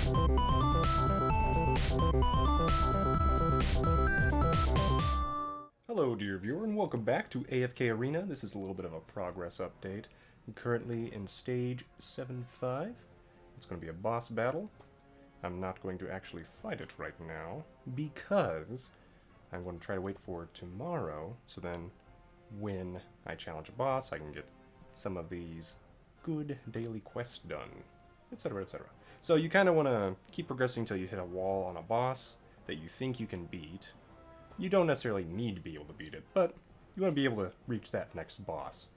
Hello dear viewer and welcome back to AFK Arena. This is a little bit of a progress update. I'm currently in stage 7-5. It's going to be a boss battle. I'm not going to actually fight it right now because I'm going to try to wait for tomorrow, so then when I challenge a boss I can get some of these good daily quests done, etc, etc. So you kind of want to keep progressing until you hit a wall on a boss that you think you can beat. You don't necessarily need to be able to beat it, but you want to be able to reach that next boss.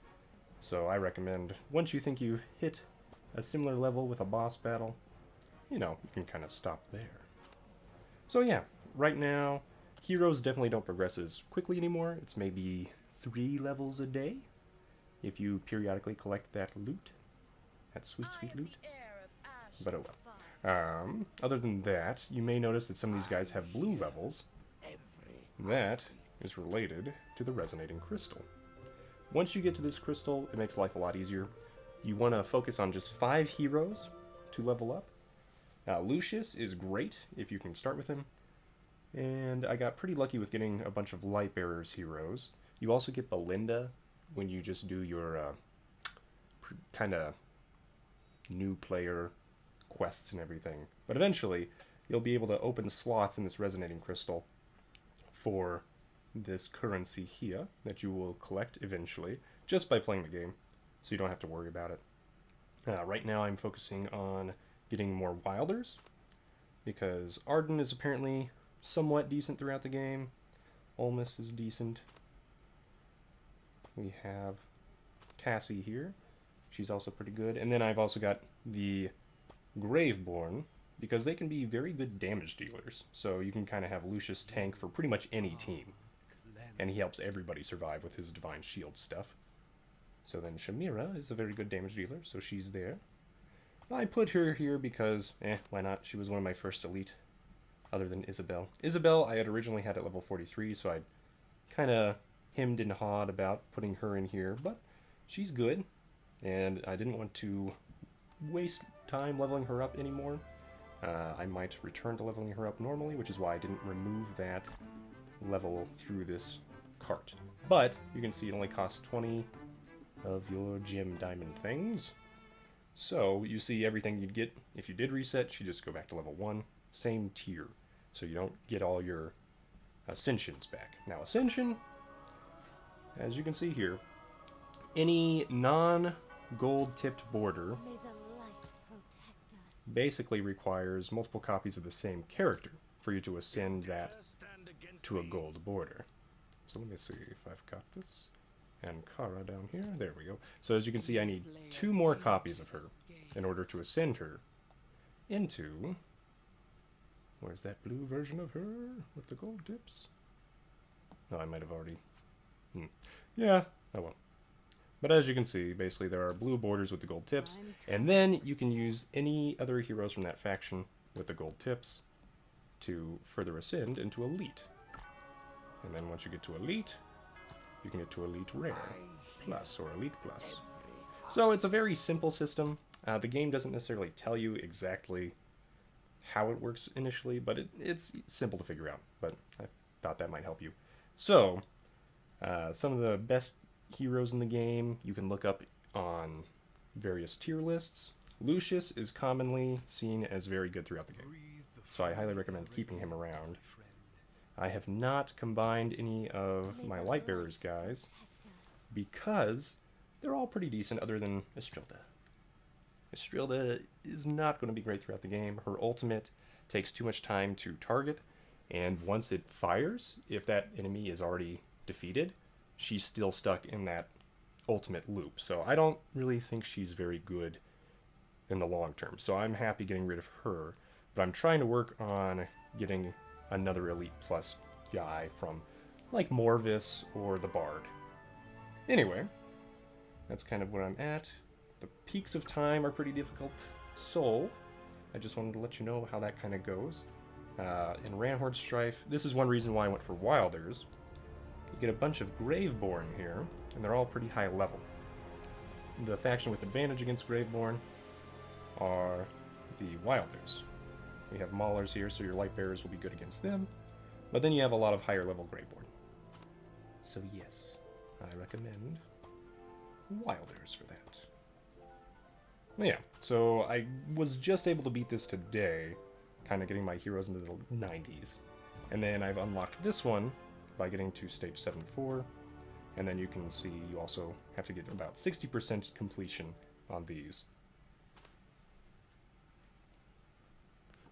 So I recommend, once you think you've hit a similar level with a boss battle, you know, you can kind of stop there. So yeah, right now, heroes definitely don't progress as quickly anymore. It's maybe 3 levels a day, if you periodically collect that loot. That sweet, sweet loot. But oh well. Other than that, you may notice that some of these guys have blue levels. That is related to the resonating crystal. Once you get to this crystal, it makes life a lot easier. You want to focus on just 5 heroes to level up. Lucius is great if you can start with him. And I got pretty lucky with getting a bunch of Lightbearers heroes. You also get Belinda when you just do your kind of new player quests and everything. But eventually, you'll be able to open slots in this resonating crystal for this currency here that you will collect eventually just by playing the game, so you don't have to worry about it. Right now I'm focusing on getting more Wilders because Arden is apparently somewhat decent throughout the game. Olmus is decent. We have Cassie here. She's also pretty good. And then I've also got the Graveborn, because they can be very good damage dealers. So you can kind of have Lucius tank for pretty much any team. And he helps everybody survive with his Divine Shield stuff. So then Shamira is a very good damage dealer, so she's there. I put her here because, why not? She was one of my first elite, other than Isabel. Isabel I had originally had at level 43, so I kind of hemmed and hawed about putting her in here, but she's good. And I didn't want to waste time leveling her up anymore. I might return to leveling her up normally, which is why I didn't remove that level through this cart. But you can see it only costs 20 of your gem diamond things. So you see everything you'd get if you did reset, you just go back to level 1. Same tier. So you don't get all your Ascensions back. Now Ascension, as you can see here, any non-gold tipped border basically requires multiple copies of the same character for you to ascend that to a gold border. So let me see if I've got this. And Kara down here. There we go. So as you can see, I need 2 more copies of her in order to ascend her into... Where's that blue version of her with the gold tips? No, I might have already... Yeah, I won't. But as you can see, basically there are blue borders with the gold tips, and then you can use any other heroes from that faction with the gold tips to further ascend into Elite. And then once you get to Elite, you can get to Elite Rare Plus or Elite Plus. So it's a very simple system. The game doesn't necessarily tell you exactly how it works initially, but it's simple to figure out. But I thought that might help you. So, some of the best heroes in the game you can look up on various tier lists. Lucius is commonly seen as very good throughout the game, so I highly recommend keeping him around. I have not combined any of my Lightbearers guys because they're all pretty decent other than Estrilda. Estrilda is not going to be great throughout the game. Her ultimate takes too much time to target, and once it fires, if that enemy is already defeated, she's still stuck in that ultimate loop. So I don't really think she's very good in the long term. So I'm happy getting rid of her. But I'm trying to work on getting another Elite Plus guy from like Morvis or the Bard. Anyway, that's kind of where I'm at. The peaks of time are pretty difficult. So I just wanted to let you know how that kind of goes. In Ranhorde Strife, this is one reason why I went for Wilders. You get a bunch of Graveborn here, and they're all pretty high level. The faction with advantage against Graveborn are the Wilders. We have Maulers here, so your Light Bearers will be good against them. But then you have a lot of higher level Greyborn. So yes, I recommend Wilders for that. Yeah, so I was just able to beat this today, kind of getting my heroes into the 90s. And then I've unlocked this one by getting to stage 7-4. And then you can see you also have to get about 60% completion on these.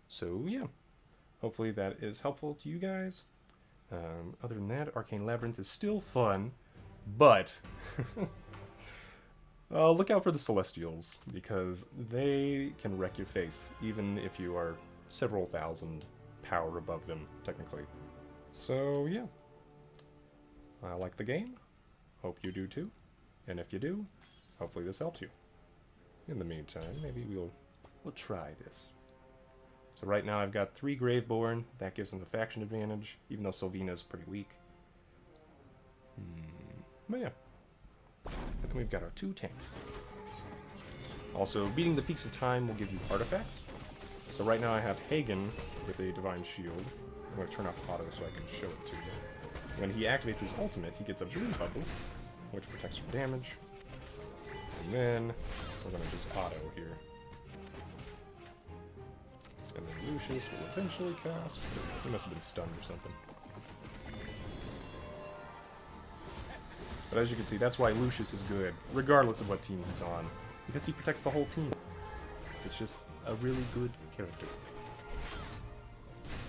So yeah, hopefully that is helpful to you guys. Other than that, Arcane Labyrinth is still fun, but look out for the Celestials, because they can wreck your face, even if you are several thousand power above them, technically. So yeah, I like the game. Hope you do too. And if you do, hopefully this helps you. In the meantime, maybe we'll try this. So right now I've got 3 Graveborn. That gives them the faction advantage, even though Sylvena's pretty weak. But yeah. And then we've got our 2 tanks. Also, beating the Peaks of Time will give you artifacts. So right now I have Hagen with a Divine Shield. I'm going to turn off auto so I can show it to you. When he activates his ultimate, he gets a Bloom Bubble, which protects from damage. And then we're going to just auto here. And then Lucius will eventually cast. He must have been stunned or something. But as you can see, that's why Lucius is good, regardless of what team he's on. Because he protects the whole team. It's just a really good character.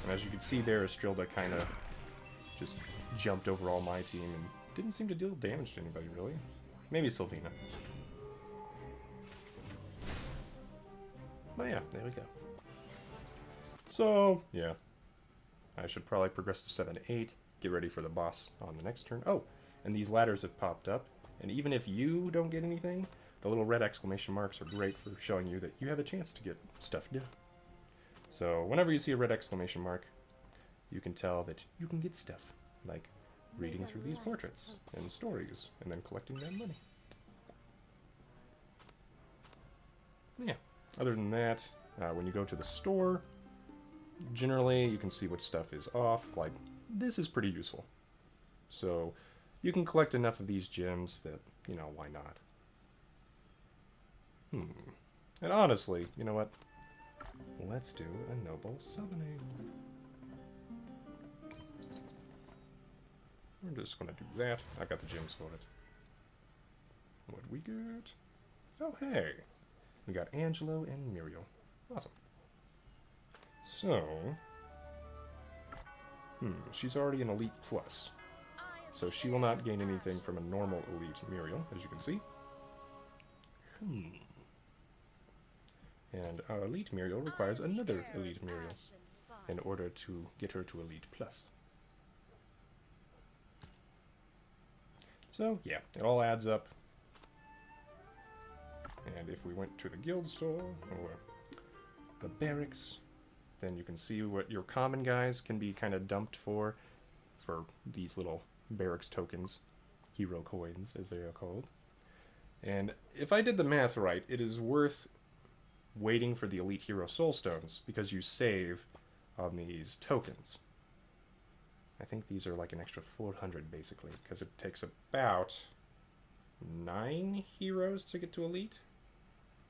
And as you can see there, Estrilda kind of just jumped over all my team and didn't seem to deal damage to anybody, really. Maybe Sylvena. But yeah, there we go. So, yeah. I should probably progress to 7-8, get ready for the boss on the next turn. Oh, and these ladders have popped up, and even if you don't get anything, the little red exclamation marks are great for showing you that you have a chance to get stuff done. So, whenever you see a red exclamation mark, you can tell that you can get stuff, like reading through these portraits and stories, and then collecting that money. Yeah, other than that, when you go to the store, generally you can see what stuff is off. Like, this is pretty useful. So, you can collect enough of these gems that, you know, why not? And honestly, you know what? Let's do a noble summoning. We're just gonna do that. I got the gems for it. What we get? Oh, hey! We got Angelo and Muriel. Awesome. So... she's already an Elite Plus. So she will not gain anything from a normal Elite Muriel, as you can see. And our Elite Muriel requires another Elite Muriel in order to get her to Elite Plus. So, yeah, it all adds up. And if we went to the guild store, or the barracks, then you can see what your common guys can be kind of dumped for these little barracks tokens. Hero coins, as they are called. And if I did the math right, it is worth waiting for the Elite Hero Soul Stones, because you save on these tokens. I think these are like an extra 400, basically, because it takes about 9 heroes to get to Elite,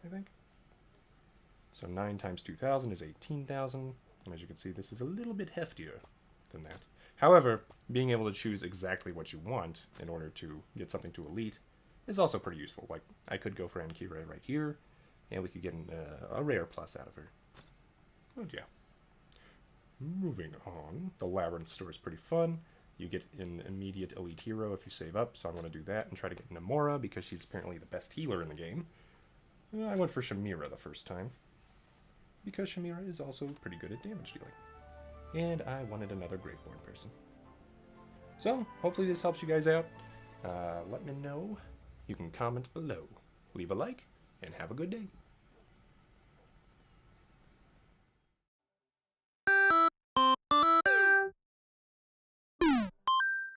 I think. So 9 times 2,000 is 18,000, and as you can see, this is a little bit heftier than that. However, being able to choose exactly what you want in order to get something to Elite is also pretty useful. Like, I could go for Ankire right here, and we could get a rare plus out of her. Oh yeah. Moving on, the Labyrinth store is pretty fun. You get an immediate Elite Hero if you save up, so I'm going to do that and try to get Namora, because she's apparently the best healer in the game. I went for Shamira the first time, because Shamira is also pretty good at damage dealing. And I wanted another Graveborn person. So, hopefully this helps you guys out. Let me know. You can comment below. Leave a like, and have a good day.